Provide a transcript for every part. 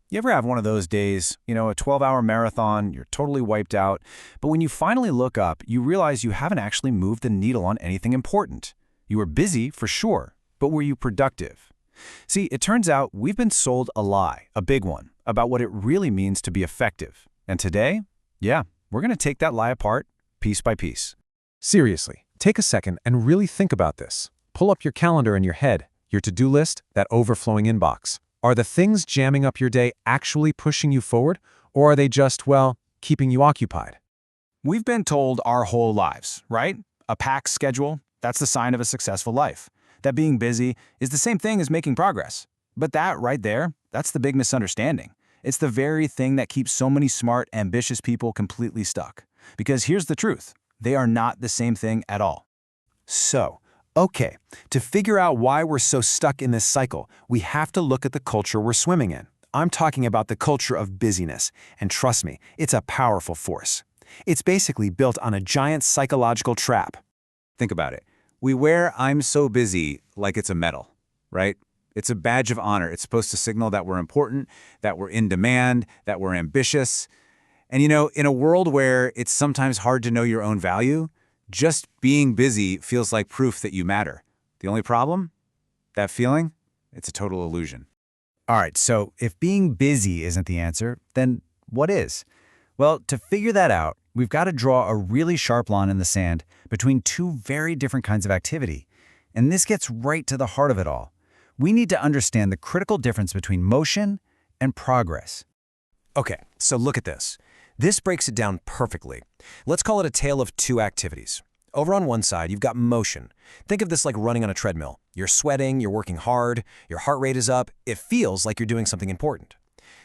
You ever have one of those days, a 12-hour marathon, you're totally wiped out, but when you finally look up, you realize you haven't actually moved the needle on anything important. You were busy, for sure, but were you productive? See, it turns out we've been sold a lie, a big one, about what it really means to be effective. And today, yeah, we're going to take that lie apart, piece by piece. Seriously, take a second and really think about this. Pull up your calendar in your head, your to-do list, that overflowing inbox. Are the things jamming up your day actually pushing you forward, or are they just, well, keeping you occupied? We've been told our whole lives, right? A packed schedule, that's the sign of a successful life. That being busy is the same thing as making progress. But that right there, that's the big misunderstanding. It's the very thing that keeps so many smart, ambitious people completely stuck. Because here's the truth, they are not the same thing at all. So, okay, to figure out why we're so stuck in this cycle, we have to look at the culture we're swimming in. I'm talking about the culture of busyness, and trust me, it's a powerful force. It's basically built on a giant psychological trap. Think about it. We wear "I'm so busy" like it's a medal, right? It's a badge of honor. It's supposed to signal that we're important, that we're in demand, that we're ambitious. And in a world where it's sometimes hard to know your own value, just being busy feels like proof that you matter. The only problem? That feeling? It's a total illusion. All right, so if being busy isn't the answer, then what is? Well, to figure that out, we've got to draw a really sharp line in the sand between two very different kinds of activity. And this gets right to the heart of it all. We need to understand the critical difference between motion and progress. Okay, so look at this. This breaks it down perfectly. Let's call it a tale of two activities. Over on one side, you've got motion. Think of this like running on a treadmill. You're sweating, you're working hard, your heart rate is up. It feels like you're doing something important.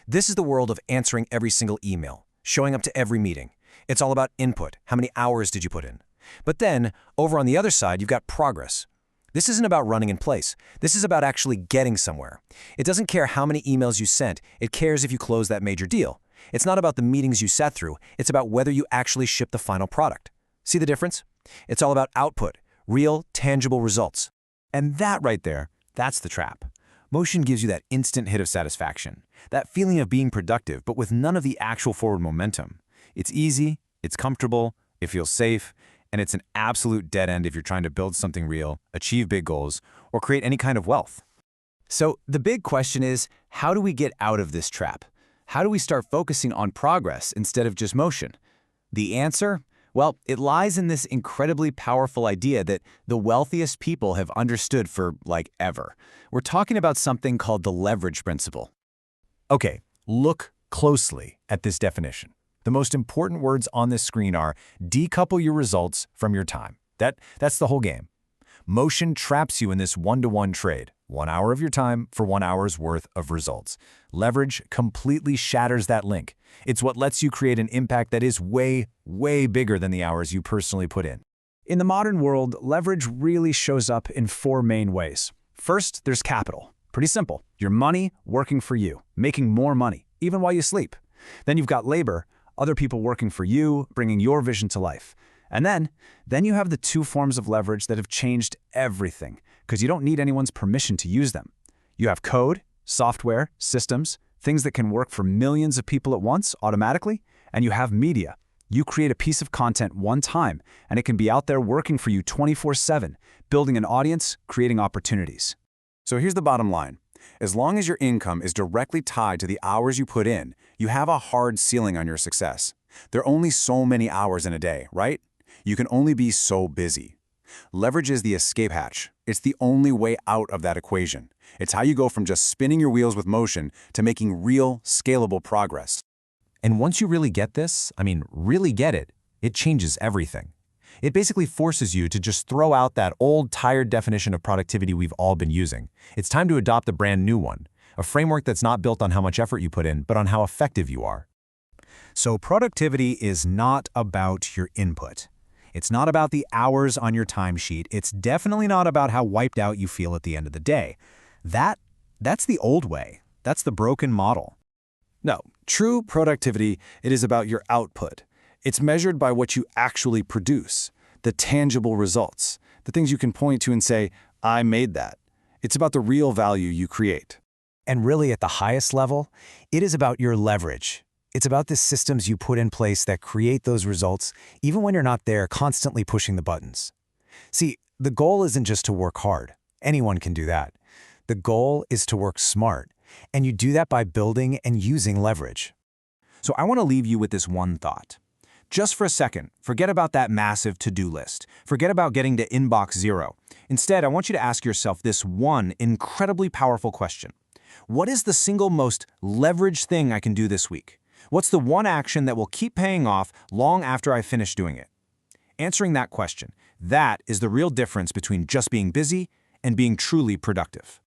This is the world of answering every single email, showing up to every meeting. It's all about input. How many hours did you put in? But then, over on the other side, you've got progress. This isn't about running in place. This is about actually getting somewhere. It doesn't care how many emails you sent. It cares if you close that major deal. It's not about the meetings you sat through. It's about whether you actually ship the final product. See the difference? It's all about output, real, tangible results. And that right there, that's the trap. Motion gives you that instant hit of satisfaction, that feeling of being productive, but with none of the actual forward momentum. It's easy, it's comfortable, it feels safe, and it's an absolute dead end if you're trying to build something real, achieve big goals, or create any kind of wealth. So the big question is, how do we get out of this trap? How do we start focusing on progress instead of just motion? The answer? Well, it lies in this incredibly powerful idea that the wealthiest people have understood for, ever. We're talking about something called the leverage principle. Okay, look closely at this definition. The most important words on this screen are decouple your results from your time. That's the whole game. Motion traps you in this one-to-one trade. 1 hour of your time for 1 hour's worth of results. Leverage completely shatters that link. It's what lets you create an impact that is way, way bigger than the hours you personally put in. In the modern world, leverage really shows up in four main ways. First, there's capital. Pretty simple. Your money working for you, making more money, even while you sleep. Then you've got labor, other people working for you, bringing your vision to life. And then you have the two forms of leverage that have changed everything, because you don't need anyone's permission to use them. You have code, software, systems, things that can work for millions of people at once automatically, and you have media. You create a piece of content one time, and it can be out there working for you 24/7, building an audience, creating opportunities. So here's the bottom line. As long as your income is directly tied to the hours you put in, you have a hard ceiling on your success. There are only so many hours in a day, right? You can only be so busy. Leverage is the escape hatch. It's the only way out of that equation. It's how you go from just spinning your wheels with motion to making real, scalable progress. And once you really get this, really get it, it changes everything. It basically forces you to just throw out that old, tired definition of productivity we've all been using. It's time to adopt a brand new one, a framework that's not built on how much effort you put in, but on how effective you are. So productivity is not about your input. It's not about the hours on your timesheet. It's definitely not about how wiped out you feel at the end of the day. That's the old way. That's the broken model. No, true productivity, it is about your output. It's measured by what you actually produce, the tangible results, the things you can point to and say, I made that. It's about the real value you create. And really, at the highest level, it is about your leverage. It's about the systems you put in place that create those results, even when you're not there constantly pushing the buttons. See, the goal isn't just to work hard. Anyone can do that. The goal is to work smart, and you do that by building and using leverage. So I want to leave you with this one thought. Just for a second, forget about that massive to-do list. Forget about getting to inbox 0. Instead, I want you to ask yourself this one incredibly powerful question. What is the single most leveraged thing I can do this week? What's the one action that will keep paying off long after I finish doing it? Answering that question, that is the real difference between just being busy and being truly productive.